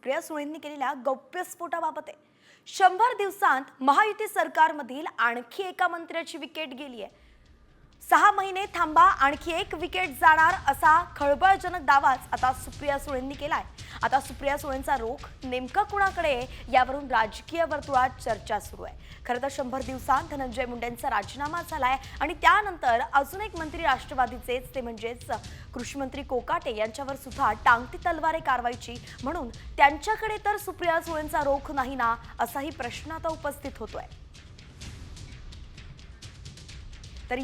सुप्रिया सुळेंनी केलेल्या गौप्यस्फोटाबाबत आहे. 100 दिवसांत महायुती सरकारमधील आणखी एका मंत्र्याची विकेट गेली आहे. 6 महिने थांबा, आणखी एक विकेट जाणार असा खळबळजनक दावाच आता सुप्रिया सुळेंनी केलाय. आता सुप्रिया सुळेंचा रोख नेमका कुणाकडे यावरून राजकीय वर्तुळात चर्चा सुरू आहे. खरं तर 100 दिवसांत धनंजय मुंडेंचा राजीनामा झालाय आणि त्यानंतर अजून एक मंत्री राष्ट्रवादीचेच ते म्हणजेच कृषी मंत्री कोकाटे यांच्यावर सुद्धा टांगती तलवार आहे कारवाईची. म्हणून त्यांच्याकडे तर सुप्रिया सुळेंचा रोख नाही ना, असाही प्रश्न आता उपस्थित होतोय. तर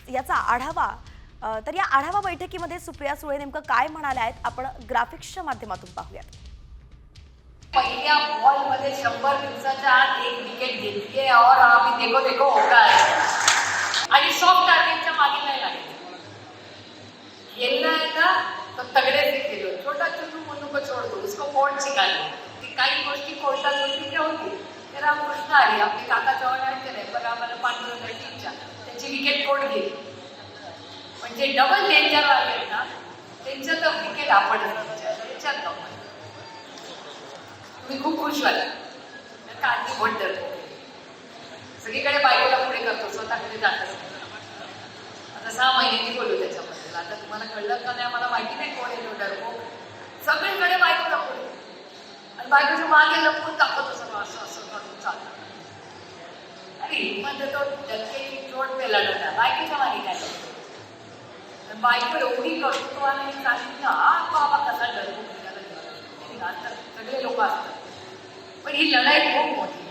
याचा आढावा बैठकीमध्ये सुप्रिया सुळे नेमकं काय म्हणाल्या आहेत आपण ग्राफिक्सच्या माध्यमातून पाहूयात. पहिल्या बॉल मध्ये 100 दिवसाच्या आत एक विकेट घेतली और अभी देखो होगा आणि सॉफ्ट टार्गेटच्या मागे नाही लागेल. खेलना है ना तो तगड़े से खेलो, छोटा चुनू मुन्नू को छोड़ दो, उसको कोर्ट निकालो. ती काही गोष्टी कोर्टात होती त्या होती. तर रामकृष्ण आले आपले काका चव्हाणांचे नाही पण आम्हाला पांडुरंग टीमच्या त्यांची विकेट कोर्ट गेली. म्हणजे डबल डेंजर वाले ना त्यांच्या तर विकेट आपण त्याच्यात नको. तुम्ही खूप खुश व्हाल काढणी भोट धरतो सगळीकडे बायकोला पुढे करतो स्वतःकडे जात. आता 6 महिन्यांनी बोलू त्याच्याबद्दल. आता तुम्हाला कळलं का नाही मला माहिती नाही कोण आहे डरपोक. सगळीकडे बायकोला पुढे आणि बायकोच्या मागे लपवून दाखवतो सगळं असं असं करून चालतं. अरे म्हणजे तो डरकेची चोट पेला ना बायकोच्या मागे काय करतो. बायको एवढी करतो आणि सांगितलं हा बाबा कसा डरपोक निघाला. सगळे लोक असतात पण ही लढाई खूप मोठी.